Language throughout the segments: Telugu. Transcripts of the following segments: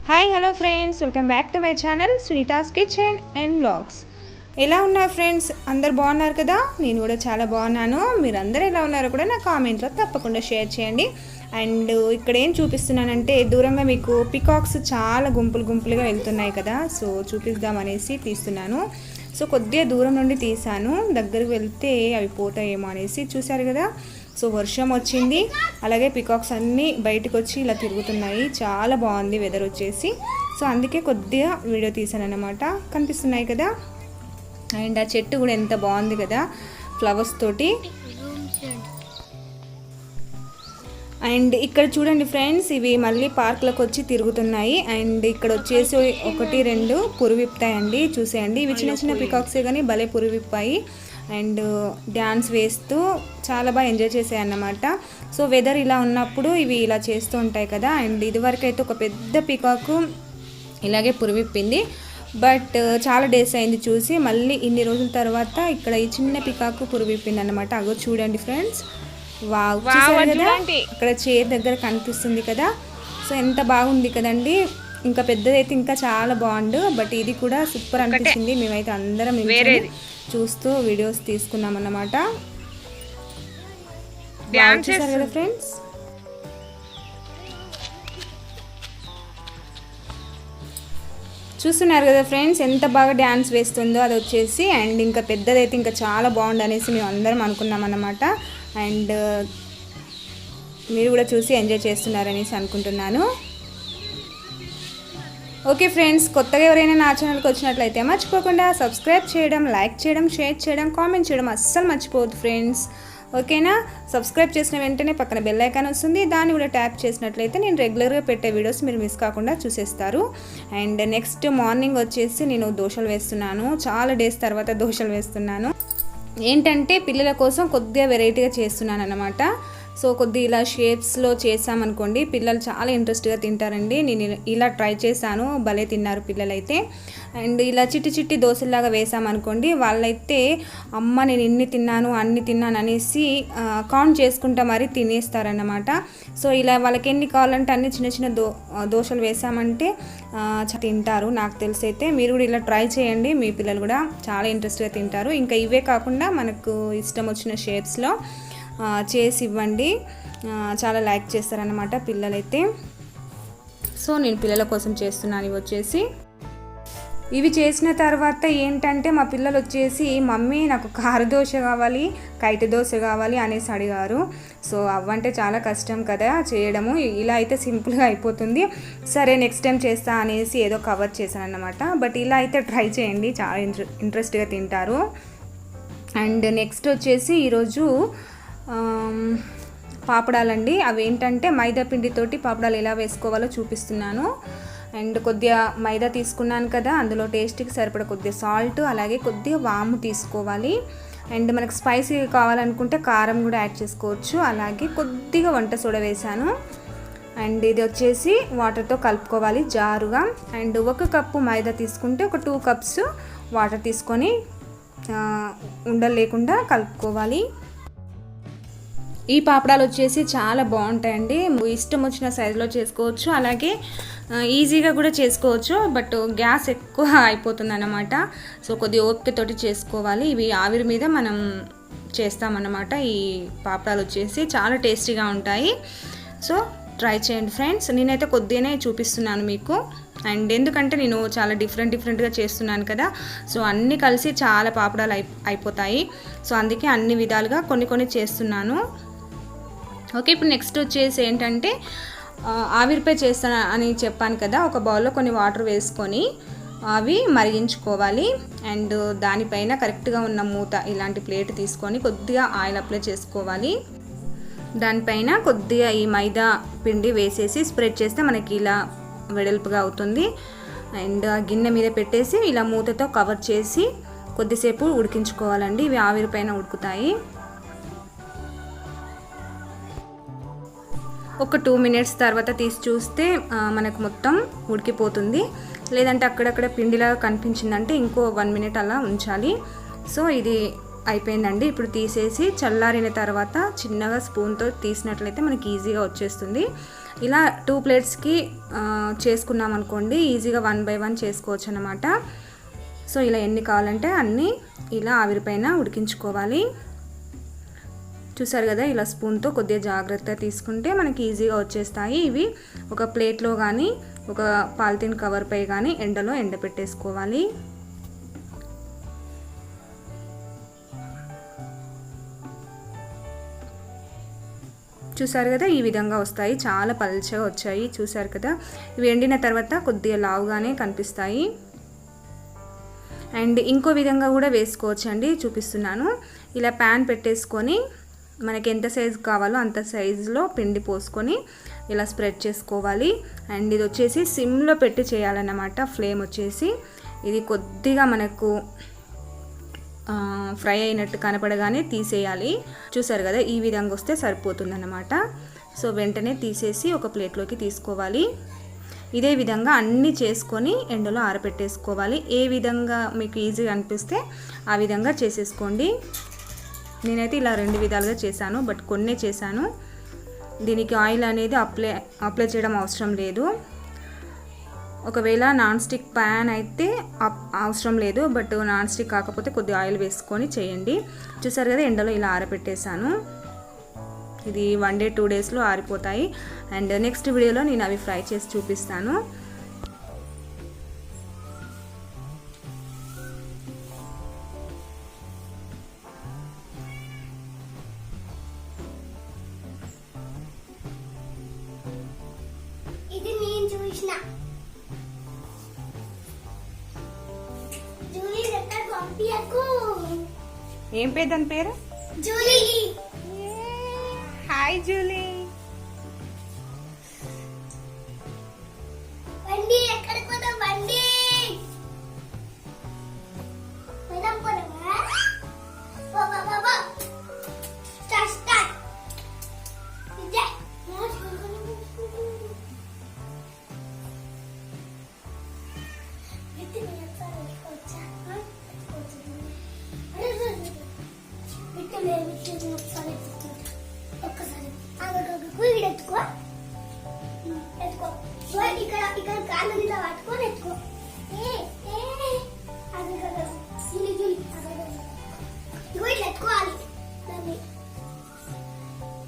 Hi hello friends, welcome back to my channel Sunita's kitchen and vlogs. ఎలా ఉన్నారు ఫ్రెండ్స్? అందరు బాగున్నారు కదా? నేను కూడా చాలా బాగున్నాను. మీరందరూ ఎలా ఉన్నారో కూడా నా కామెంట్లో తప్పకుండా షేర్ చేయండి. అండ్ ఇక్కడ ఏం చూపిస్తున్నానంటే, దూరంగా మీకు పికాక్స్ చాలా గుంపులుగా వెళ్తున్నాయి కదా, సో చూపిద్దామనేసి తీస్తున్నాను. సో కొద్దిగా దూరం నుండి తీసాను, దగ్గరకు వెళ్తే అవి పోతాయేమో అనేసి. చూసారు కదా, సో వర్షం వచ్చింది, అలాగే పికాక్స్ అన్నీ బయటకు వచ్చి ఇలా తిరుగుతున్నాయి. చాలా బాగుంది వెదర్ వచ్చేసి, సో అందుకే కొద్దిగా వీడియో తీసాను అన్నమాట. కనిపిస్తున్నాయి కదా, అండ్ ఆ చెట్టు కూడా ఎంత బాగుంది కదా ఫ్లవర్స్ తోటి. అండ్ ఇక్కడ చూడండి ఫ్రెండ్స్, ఇవి మళ్ళీ పార్క్లోకి వచ్చి తిరుగుతున్నాయి. అండ్ ఇక్కడ వచ్చేసి 1-2 పురువిప్తాయండి, చూసేయండి. ఇవి చిన్న పికాక్సే కానీ భలే పురువిప్పాయి. అండ్ డ్యాన్స్ వేస్తూ చాలా బాగా ఎంజాయ్ చేసాయి అన్నమాట. సో వెదర్ ఇలా ఉన్నప్పుడు ఇవి ఇలా చేస్తూ ఉంటాయి కదా. అండ్ ఇదివరకు అయితే ఒక పెద్ద పికాకు ఇలాగే పురువిప్పింది, బట్ చాలా డేస్ అయింది చూసి. మళ్ళీ ఇన్ని రోజుల తర్వాత ఇక్కడ ఈ చిన్న పికాకు పురువిప్పింది అన్నమాట. అగో చూడండి ఫ్రెండ్స్, వావ్, చూసారు కదా, ఇక్కడ చైర్ దగ్గర కనిపిస్తుంది కదా. సో ఎంత బాగుంది కదండి. ఇంకా పెద్దదైతే ఇంకా చాలా బాగుండు, బట్ ఇది కూడా సూపర్ అనిపించింది. మేమైతే అందరం చూస్తూ వీడియోస్ తీసుకున్నాం అన్నమాట. చూసారు కదా ఫ్రెండ్స్, చూస్తున్నారు కదా ఫ్రెండ్స్, ఎంత బాగా డ్యాన్స్ వేస్తుందో అది వచ్చేసి. అండ్ ఇంకా పెద్దదైతే ఇంకా చాలా బాగుండు అనేసి మేము అందరం అనుకున్నాం అన్నమాట. అండ్ మీరు కూడా చూసి ఎంజాయ్ చేస్తున్నారనేసి అనుకుంటున్నాను. ఓకే ఫ్రెండ్స్, కొత్తగా ఎవరైనా నా ఛానల్కి వచ్చినట్లయితే మర్చిపోకుండా సబ్స్క్రైబ్ చేయడం, లైక్ చేయడం, షేర్ చేయడం, కామెంట్ చేయడం అస్సలు మర్చిపోవద్దు ఫ్రెండ్స్. ఓకేనా? సబ్స్క్రైబ్ చేసిన వెంటనే పక్కన బెల్ ఐకాన్ వస్తుంది, దాన్ని కూడా ట్యాప్ చేసినట్లయితే నేను రెగ్యులర్గా పెట్టే వీడియోస్ మీరు మిస్ కాకుండా చూసేస్తారు. అండ్ నెక్స్ట్ మార్నింగ్ వచ్చేసి నేను దోశలు వేస్తున్నాను. చాలా డేస్ తర్వాత దోశలు వేస్తున్నాను. ఏంటంటే పిల్లల కోసం కొద్దిగా వెరైటీగా చేస్తున్నాను అన్నమాట. సో కొద్దిగా ఇలా షేప్స్లో చేసామనుకోండి, పిల్లలు చాలా ఇంట్రెస్ట్గా తింటారండి. నేను ఇలా ట్రై చేశాను, భలే తిన్నారు పిల్లలైతే. అండ్ ఇలా చిట్టి దోశలాగా వేసామనుకోండి, వాళ్ళైతే అమ్మ నేను ఇన్ని తిన్నాను అన్ని తిన్నాను అనేసి కౌంట్ చేసుకుంటా మరి తినేస్తారన్నమాట. సో ఇలా వాళ్ళకి ఎన్ని కావాలంటే అన్ని చిన్న దోశలు వేసామంటే తింటారు. నాకు తెలిసైతే మీరు కూడా ఇలా ట్రై చేయండి, మీ పిల్లలు కూడా చాలా ఇంట్రెస్ట్గా తింటారు. ఇంకా ఇవే కాకుండా మనకు ఇష్టం వచ్చిన షేప్స్లో చేసి ఇవ్వండి, చాలా లైక్ చేస్తారన్నమాట పిల్లలైతే. సో నేను పిల్లల కోసం చేస్తున్నాను. ఇవి వచ్చేసి ఇవి చేసిన తర్వాత ఏంటంటే మా పిల్లలు వచ్చేసి మమ్మీ నాకు కార దోశ కావాలి, కైట్ దోశ కావాలి అనేసి అడిగారు. సో అవ్వంటే చాలా కష్టం కదా చేయడము, ఇలా అయితే సింపుల్గా అయిపోతుంది. సరే నెక్స్ట్ టైం చేస్తా అనేసి ఏదో కవర్ చేశాను అన్నమాట. బట్ ఇలా అయితే ట్రై చేయండి, చాలా ఇంట్రెస్ట్గా తింటారు. అండ్ నెక్స్ట్ వచ్చేసి ఈరోజు పాపడాలండి. అవి ఏంటంటే మైదా పిండితోటి పాపడాలు ఎలా వేసుకోవాలో చూపిస్తున్నాను. అండ్ కొద్దిగా మైదా తీసుకున్నాను కదా, అందులో టేస్ట్కి సరిపడ కొద్దిగా సాల్ట్, అలాగే కొద్దిగా వాము తీసుకోవాలి. అండ్ మనకు స్పైసీ కావాలనుకుంటే కారం కూడా యాడ్ చేసుకోవచ్చు. అలాగే కొద్దిగా వంట సోడా వేసాను. అండ్ ఇది వచ్చేసి వాటర్తో కలుపుకోవాలి జారుగా. అండ్ 1 కప్పు మైదా తీసుకుంటే ఒక 2 కప్స్ వాటర్ తీసుకొని ఉండలు లేకుండా కలుపుకోవాలి. ఈ పాపడాలు వచ్చేసి చాలా బాగుంటాయండి, ఇష్టం వచ్చిన సైజులో చేసుకోవచ్చు, అలాగే ఈజీగా కూడా చేసుకోవచ్చు. బట్ గ్యాస్ ఎక్కువ అయిపోతుంది అన్నమాట. సో కొద్ది ఓపికతోటి చేసుకోవాలి. ఇవి ఆవిరి మీద మనం చేస్తామన్నమాట. ఈ పాపడాలు వచ్చేసి చాలా టేస్టీగా ఉంటాయి. సో ట్రై చేయండి ఫ్రెండ్స్. నేనైతే కొద్దిగానే చూపిస్తున్నాను మీకు. అండ్ ఎందుకంటే నేను చాలా డిఫరెంట్గా చేస్తున్నాను కదా, సో అన్నీ కలిసి చాలా పాపడాలు అయిపోతాయి. సో అందుకే అన్ని విధాలుగా కొన్ని చేస్తున్నాను. ఓకే, ఇప్పుడు నెక్స్ట్ వచ్చేసి ఏంటంటే ఆవిరిపై చేస్తాను అని చెప్పాను కదా, ఒక బౌల్లో కొన్ని వాటర్ వేసుకొని అవి మరిగించుకోవాలి. అండ్ దానిపైన కరెక్ట్గా ఉన్న మూత ఇలాంటి ప్లేట్ తీసుకొని కొద్దిగా ఆయిల్ అప్లై చేసుకోవాలి. దానిపైన కొద్దిగా ఈ మైదా పిండి వేసేసి స్ప్రెడ్ చేస్తే మనకి ఇలా వెడల్పుగా అవుతుంది. అండ్ ఆ గిన్నె మీద పెట్టేసి ఇలా మూతతో కవర్ చేసి కొద్దిసేపు ఉడికించుకోవాలండి. ఇవి ఆవిరిపైన ఉడుకుతాయి. ఒక 2 మినిట్స్ తర్వాత తీసి చూస్తే మనకు మొత్తం ఉడికిపోతుంది. లేదంటే అక్కడక్కడ పిండిలాగా కనిపించిందంటే ఇంకో 1 మినిట్ అలా ఉంచాలి. సో ఇది అయిపోయిందండి. ఇప్పుడు తీసేసి చల్లారిన తర్వాత చిన్నగా స్పూన్తో తీసినట్లయితే మనకి ఈజీగా వచ్చేస్తుంది. ఇలా 2 ప్లేట్స్కి చేసుకున్నాం అనుకోండి, ఈజీగా 1 by 1 చేసుకోవచ్చు అన్నమాట. సో ఇలా ఎన్ని కావాలంటే అన్నీ ఇలా ఆవిరిపైన ఉడికించుకోవాలి. చూసారు కదా, ఇలా స్పూన్తో కొద్దిగా జాగ్రత్తగా తీసుకుంటే మనకి ఈజీగా వచ్చేస్తాయి. ఇవి ఒక ప్లేట్లో కానీ ఒక పాలిథిన్ కవర్పై కానీ ఎండలో ఎండబెట్టేసుకోవాలి. చూసారు కదా, ఈ విధంగా వస్తాయి. చాలా పల్చగా వచ్చాయి. చూసారు కదా, ఇవి ఎండిన తర్వాత కొద్దిగా లావుగానే కనిపిస్తాయి. అండ్ ఇంకో విధంగా కూడా వేసుకోవచ్చు అండి, చూపిస్తున్నాను. ఇలా ప్యాన్ పెట్టేసుకొని మనకి ఎంత సైజు కావాలో అంత సైజులో పిండి పోసుకొని ఇలా స్ప్రెడ్ చేసుకోవాలి. అండ్ ఇది వచ్చేసి సిమ్లో పెట్టి చేయాలన్నమాట. ఫ్లేమ్ వచ్చేసి ఇది కొద్దిగా మనకు ఫ్రై అయినట్టు కనపడగానే తీసేయాలి. చూసారు కదా, ఈ విధంగా వస్తే సరిపోతుందన్నమాట. సో వెంటనే తీసేసి ఒక ప్లేట్లోకి తీసుకోవాలి. ఇదే విధంగా అన్నీ చేసుకొని ఎండలో ఆరబెట్టేసుకోవాలి. ఏ విధంగా మీకు ఈజీగా అనిపిస్తే ఆ విధంగా చేసేసుకోండి. నేనైతే ఇలా 2 విధాలుగా చేశాను, బట్ కొన్నే చేశాను. దీనికి ఆయిల్ అనేది అప్లై చేయడం అవసరం లేదు. ఒకవేళ నాన్ స్టిక్ ప్యాన్ అయితే అవసరం లేదు, బట్ నాన్ స్టిక్ కాకపోతే కొద్దిగా ఆయిల్ వేసుకొని చేయండి. చూసారు కదా, ఎండలో ఇలా ఆరబెట్టేశాను. ఇది 1 day 2 daysలో ఆరిపోతాయి. అండ్ నెక్స్ట్ వీడియోలో నేను అవి ఫ్రై చేసి చూపిస్తాను. ఇది నేను చూసిన జూలీ దగ్గర పంపియకు. ఏం పేరు దాని పేరు? జూలీ. Hi Julie. బండి ఎక్కడికి పోతాం? బండి పోదాం పోదామా? బాబా స్టార్ట్ ఇదే ఒక్కసారి ఎత్తుకో ఎత్తుకో. ఇక్కడ ఇక్కడ కాళ్ళ మీద పట్టుకొని ఎత్తుకో. అది కదా జూలి జూలి ఇగో ఇట్లా ఎత్తుకోవాలి దాన్ని.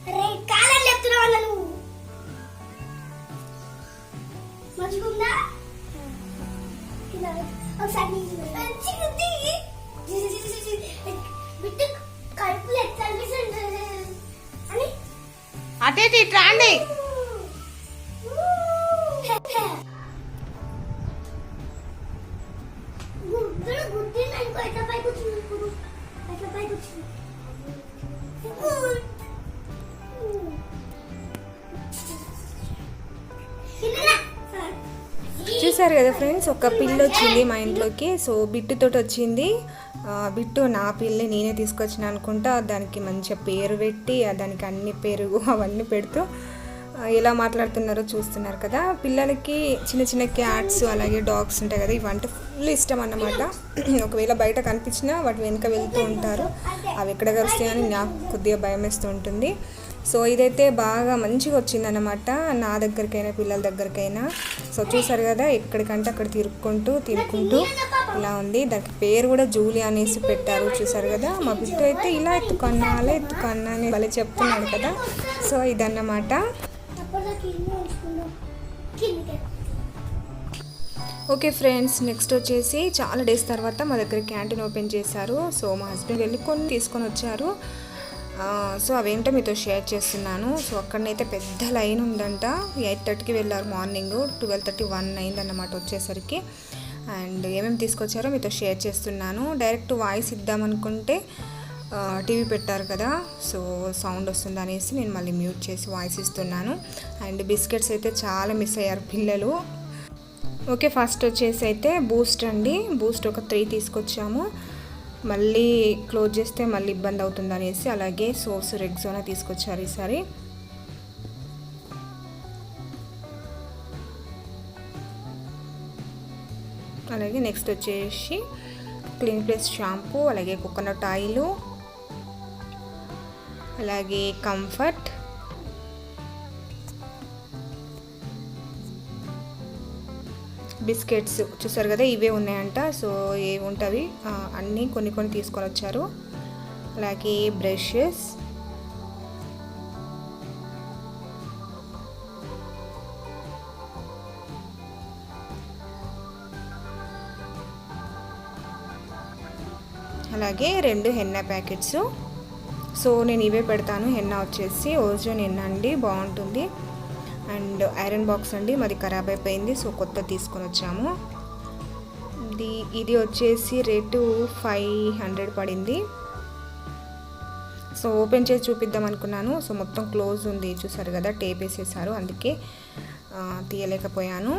అరే కాళ్ళని ఎత్తున్నా వాళ్ళ నువ్వు మంచిగుందా? ఒకసారి బిట్టు కడుపులు ఎట్లా అనిపిస్తుంది అని అటే రాండి. గుడ్డిన ఇంకో ఎట్లా పైకి వచ్చింది, ఇప్పుడు ఎట్లా పైకి వచ్చింది. చూసారు కదా ఫ్రెండ్స్, ఒక పిల్లి వచ్చింది మా ఇంట్లోకి. సో బిట్టుతోటి వచ్చింది. బిట్టు నా పిల్లి, నేనే తీసుకొచ్చిన అనుకుంటా. దానికి మంచిగా పేరు పెట్టి దానికి అన్ని పెరుగు అవన్నీ పెడుతూ ఎలా మాట్లాడుతున్నారో చూస్తున్నారు కదా. పిల్లలకి చిన్న చిన్న క్యాట్స్ అలాగే డాగ్స్ ఉంటాయి కదా, ఇవంటే ఫుల్ ఇష్టం అన్నమాట. ఒకవేళ బయట కనిపించినా వాటి వెనుక వెళ్తూ ఉంటారు. అవి ఎక్కడ కలుస్తాయని నాకు కొద్దిగా భయం వేస్తూ ఉంటుంది. సో ఇదైతే బాగా మంచిగా వచ్చిందన్నమాట, నా దగ్గరికైనా పిల్లల దగ్గరికైనా. సో చూసారు కదా, ఎక్కడికంటే అక్కడ తినుకుంటూ ఇలా ఉంది. దానికి పేరు కూడా జూలీ అనేసి పెట్టారు. చూసారు కదా, మా బిడ్డ అయితే ఇలా ఎత్తుకన్నా అలా ఎత్తుకన్నా అని భలే చెప్తున్నాడు కదా. సో ఇదన్నమాట. ఓకే ఫ్రెండ్స్, నెక్స్ట్ వచ్చేసి చాలా డేస్ తర్వాత మా దగ్గర క్యాంటీన్ ఓపెన్ చేశారు. సో మా హస్బెండ్ వెళ్ళి కొన్ని తీసుకొని వచ్చారు. సో అవేంటో మీతో షేర్ చేస్తున్నాను. సో అక్కడనైతే పెద్ద లైన్ ఉందంట. 8:30కి వెళ్ళారు మార్నింగ్, 12:30 1 అయిందన్నమాట వచ్చేసరికి. అండ్ ఏమేమి తీసుకొచ్చారో మీతో షేర్ చేస్తున్నాను. డైరెక్ట్ వాయిస్ ఇద్దామనుకుంటే టీవీ పెట్టారు కదా, సో సౌండ్ వస్తుంది అనేసి నేను మళ్ళీ మ్యూట్ చేసి వాయిస్ ఇస్తున్నాను. అండ్ బిస్కెట్స్ అయితే చాలా మిస్ అయ్యారు పిల్లలు. ఓకే, ఫస్ట్ వచ్చేసి అయితే బూస్ట్ అండి. బూస్ట్ ఒక 3 తీసుకొచ్చాము. మళ్ళీ క్లోజ్ చేస్తే మళ్ళీ ఇబ్బంది అవుతుంది అనేసి, అలాగే సోస్ రెగ్జోనా తీసుకొచ్చారు ఈసారి. అలాగే నెక్స్ట్ వచ్చేసి క్లీన్ ప్లస్ షాంపూ, అలాగే కోకోనట్ ఆయిల్, అలాగే కంఫర్ట్, బిస్కెట్స్ చూసారు కదా, ఇవే ఉన్నాయంట. సో ఏవి ఉంటవి అన్నీ కొన్ని కొన్ని తీసుకొని వచ్చారు. అలాగే బ్రషెస్, అలాగే 2 హెన్నా ప్యాకెట్స్. సో నేను ఇవే పెడతాను. హెన్నా వచ్చేసి ఓజోన్ హెన్నా అండి, బాగుంటుంది. అండ్ ఐరన్ బాక్స్ అండి, మాది ఖరాబ్ అయిపోయింది, సో కొత్త తీసుకొని వచ్చాము. ఇది వచ్చేసి రేటు 500 పడింది. సో ఓపెన్ చేసి చూపిద్దాం అనుకున్నాను. సో మొత్తం క్లోజ్ ఉంది చూసారు కదా, టేప్ వేసేసారు, అందుకే తీయలేకపోయాను.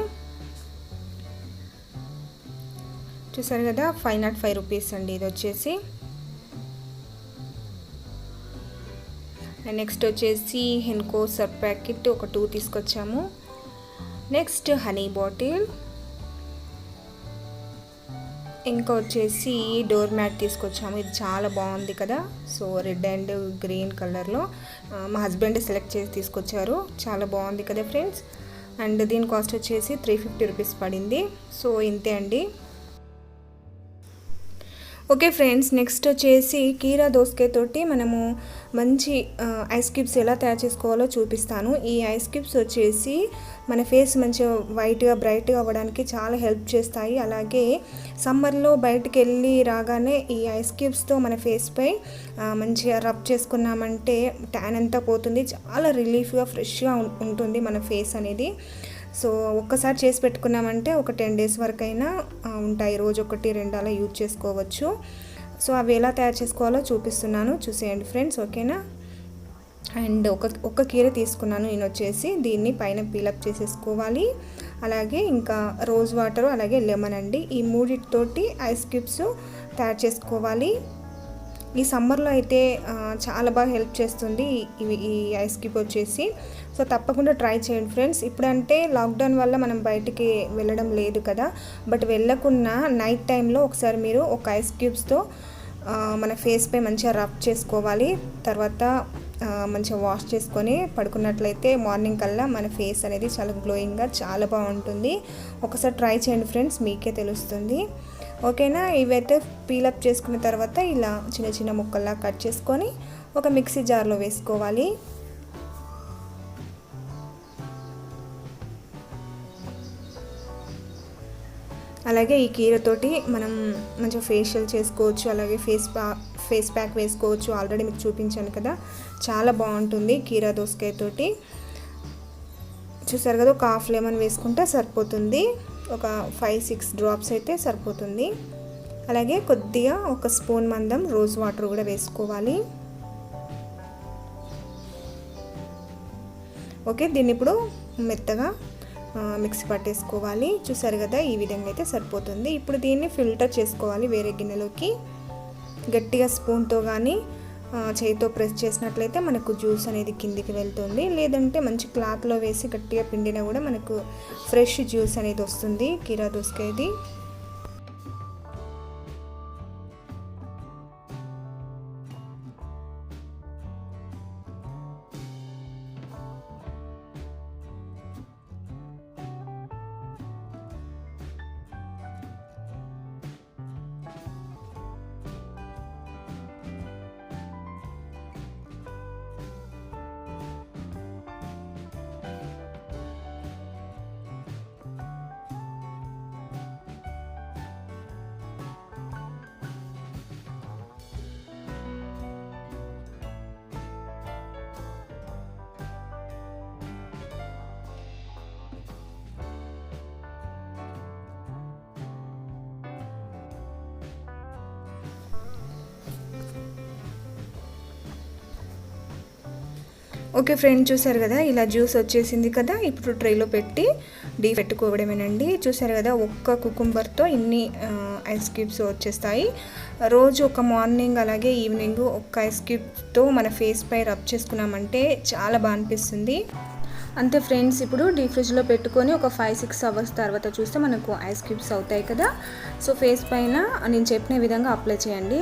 చూసారు కదా 505 రూపీస్ అండి ఇది వచ్చేసి. నెక్స్ట్ వచ్చేసి హెన్కో సర్ఫ్ ప్యాకెట్ ఒక 2 తీసుకొచ్చాము. నెక్స్ట్ హనీ బాటిల్, ఇంకా వచ్చేసి డోర్ మ్యాట్ తీసుకొచ్చాము. ఇది చాలా బాగుంది కదా. సో రెడ్ అండ్ గ్రీన్ కలర్లో మా హస్బెండ్ సెలెక్ట్ చేసి తీసుకొచ్చారు. చాలా బాగుంది కదా ఫ్రెండ్స్. అండ్ దీని కాస్ట్ వచ్చేసి 350 రూపీస్ పడింది. సో ఇంతే అండి. ఓకే ఫ్రెండ్స్, నెక్స్ట్ వచ్చేసి కీరా దోసకాయ తోటి మనము మంచి ఐస్ క్యూబ్స్ ఎలా తయారు చేసుకోవాలో చూపిస్తాను. ఈ ఐస్ క్యూబ్స్ వచ్చేసి మన ఫేస్ మంచిగా వైట్గా బ్రైట్గా అవ్వడానికి చాలా హెల్ప్ చేస్తాయి. అలాగే సమ్మర్లో బయటికి వెళ్ళి రాగానే ఈ ఐస్ క్యూబ్స్తో మన ఫేస్పై మంచిగా రబ్ చేసుకున్నామంటే ట్యాన్ అంతా పోతుంది. చాలా రిలీఫ్గా ఫ్రెష్గా ఉంటుంది మన ఫేస్ అనేది. సో ఒక్కసారి చేసి పెట్టుకున్నామంటే ఒక 10 డేస్ వరకైనా ఉంటాయి. రోజు 1-2 అలా యూజ్ చేసుకోవచ్చు. సో అవి ఎలా తయారు చేసుకోవాలో చూపిస్తున్నాను, చూసేయండి ఫ్రెండ్స్, ఓకేనా. అండ్ ఒక కీర తీసుకున్నాను నేను వచ్చేసి. దీన్ని పైన పీలప్ చేసేసుకోవాలి. అలాగే ఇంకా రోజ్ వాటర్, అలాగే లెమన్ అండి, ఈ మూడిటితోటి ఐస్ క్యూబ్స్ తయారు చేసుకోవాలి. ఈ సమ్మర్లో అయితే చాలా బాగా హెల్ప్ చేస్తుంది ఈ ఐస్ క్యూబ్ వచ్చేసి. సో తప్పకుండా ట్రై చేయండి ఫ్రెండ్స్. ఇప్పుడంటే లాక్డౌన్ వల్ల మనం బయటికి వెళ్ళడం లేదు కదా, బట్ వెళ్ళకున్నా నైట్ టైంలో ఒకసారి మీరు ఒక ఐస్ క్యూబ్స్తో మన ఫేస్పై మంచిగా రబ్ చేసుకోవాలి. తర్వాత మంచిగా వాష్ చేసుకొని పడుకున్నట్లయితే మార్నింగ్ కల్లా మన ఫేస్ అనేది చాలా గ్లోయింగ్గా చాలా బాగుంటుంది. ఒకసారి ట్రై చేయండి ఫ్రెండ్స్, మీకే తెలుస్తుంది, ఓకేనా. ఇవైతే పీలప్ చేసుకున్న తర్వాత ఇలా చిన్న చిన్న ముక్కల్లా కట్ చేసుకొని ఒక మిక్సీ జార్లో వేసుకోవాలి. అలాగే ఈ కీరతోటి మనం మంచిగా ఫేషియల్ చేసుకోవచ్చు, అలాగే ఫేస్ ప్యాక్ వేసుకోవచ్చు. ఆల్రెడీ మీకు చూపించాను కదా, చాలా బాగుంటుంది కీరా దోసకాయతోటి. చూసారు కదా, ఒక హాఫ్ లెమన్ వేసుకుంటే సరిపోతుంది. ఒక 5-6 డ్రాప్స్ అయితే సరిపోతుంది. అలాగే కొద్దిగా ఒక స్పూన్ మందం రోజ్ వాటర్ కూడా వేసుకోవాలి. ఓకే, దీన్ని ఇప్పుడు మెత్తగా మిక్సీ పట్టేసుకోవాలి. చూసారు కదా, ఈ విధంగా అయితే సరిపోతుంది. ఇప్పుడు దీన్ని ఫిల్టర్ చేసుకోవాలి వేరే గిన్నెలోకి. గట్టిగా స్పూన్తో కానీ చేయితో ప్రెస్ చేసినట్లయితే మనకు జ్యూస్ అనేది కిందికి వెళ్తుంది. లేదంటే మంచి క్లాత్లో వేసి గట్టిగా పిండినా కూడా మనకు ఫ్రెష్ జ్యూస్ అనేది వస్తుంది కీరా దోసకాయది. ఓకే ఫ్రెండ్, చూసారు కదా, ఇలా జ్యూస్ వచ్చేసింది కదా. ఇప్పుడు ట్రేలో పెట్టి పెట్టుకోవడమేనండి. చూసారు కదా, ఒక్క కుకుంబర్తో ఇన్ని ఐస్ క్యూబ్స్ వచ్చేస్తాయి. రోజు ఒక మార్నింగ్ అలాగే ఈవినింగ్ ఒక్క ఐస్ క్యూబ్తో మన ఫేస్ పై రబ్ చేసుకున్నామంటే చాలా బాగా అనిపిస్తుంది. అంతే ఫ్రెండ్స్, ఇప్పుడు డీప్ ఫ్రిడ్జ్లో పెట్టుకొని ఒక 5-6 అవర్స్ తర్వాత చూస్తే మనకు ఐస్ క్యూబ్స్ అవుతాయి కదా. సో ఫేస్ పైన నేను చెప్పిన విధంగా అప్లై చేయండి,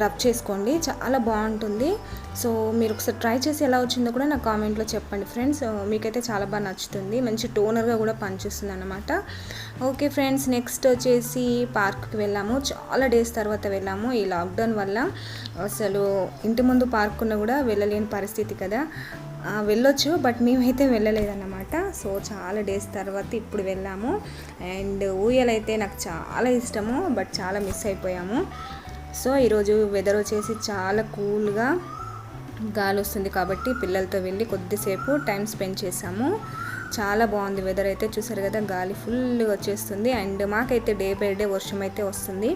రబ్ చేసుకోండి, చాలా బాగుంటుంది. సో మీరు ఒకసారి ట్రై చేసి ఎలా వచ్చిందో కూడా నాకు కామెంట్లో చెప్పండి ఫ్రెండ్స్. మీకైతే చాలా బాగా నచ్చుతుంది, మంచి టోనర్గా కూడా పనిచేస్తుంది అన్నమాట. ఓకే ఫ్రెండ్స్, నెక్స్ట్ వచ్చేసి పార్క్కి వెళ్ళాము. చాలా డేస్ తర్వాత వెళ్ళాము. ఈ లాక్డౌన్ వల్ల అసలు ఇంటి ముందు పార్క్ ఉన్నా కూడా వెళ్ళలేని పరిస్థితి కదా. వెళ్ళొచ్చు, బట్ మేమైతే వెళ్ళలేదన్నమాట. సో చాలా డేస్ తర్వాత ఇప్పుడు వెళ్ళాము. అండ్ ఊయలైతే నాకు చాలా ఇష్టము, బట్ చాలా మిస్ అయిపోయాము. సో ఈరోజు వెదర్ వచ్చేసి చాలా కూల్గా గాలి వస్తుంది కాబట్టి పిల్లలతో వెళ్ళి కొద్దిసేపు టైం స్పెండ్ చేసాము. చాలా బాగుంది వెదర్ అయితే, చూసారు కదా, గాలి ఫుల్గా వచ్చేస్తుంది. అండ్ మాకైతే డే బై డే వర్షం అయితే వస్తుంది.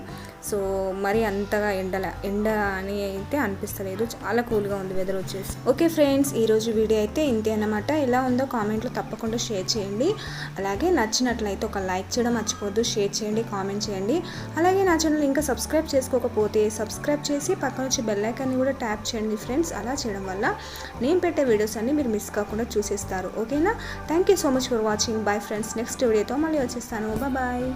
సో మరి అంతగా ఎండ అని అయితే అనిపిస్తలేదు, చాలా కూల్గా ఉంది వెదర్ వచ్చేసి. ఓకే ఫ్రెండ్స్, ఈరోజు వీడియో అయితే ఇంతే అన్నమాట. ఎలా ఉందో కామెంట్లో తప్పకుండా షేర్ చేయండి. అలాగే నచ్చినట్లయితే ఒక లైక్ చేయడం మర్చిపోద్దు, షేర్ చేయండి, కామెంట్ చేయండి. అలాగే నా ఛానల్ ఇంకా సబ్స్క్రైబ్ చేసుకోకపోతే సబ్స్క్రైబ్ చేసి పక్కన వచ్చి బెల్ ఐకాన్ని కూడా ట్యాప్ చేయండి ఫ్రెండ్స్. అలా చేయడం వల్ల నేను పెట్టే వీడియోస్ అన్ని మీరు మిస్ కాకుండా చూసేస్తారు. ఓకేనా? Thank you so much for watching. Bye friends, next వీడియోతో మళ్ళీ వచ్చేస్తాను. బాయ్.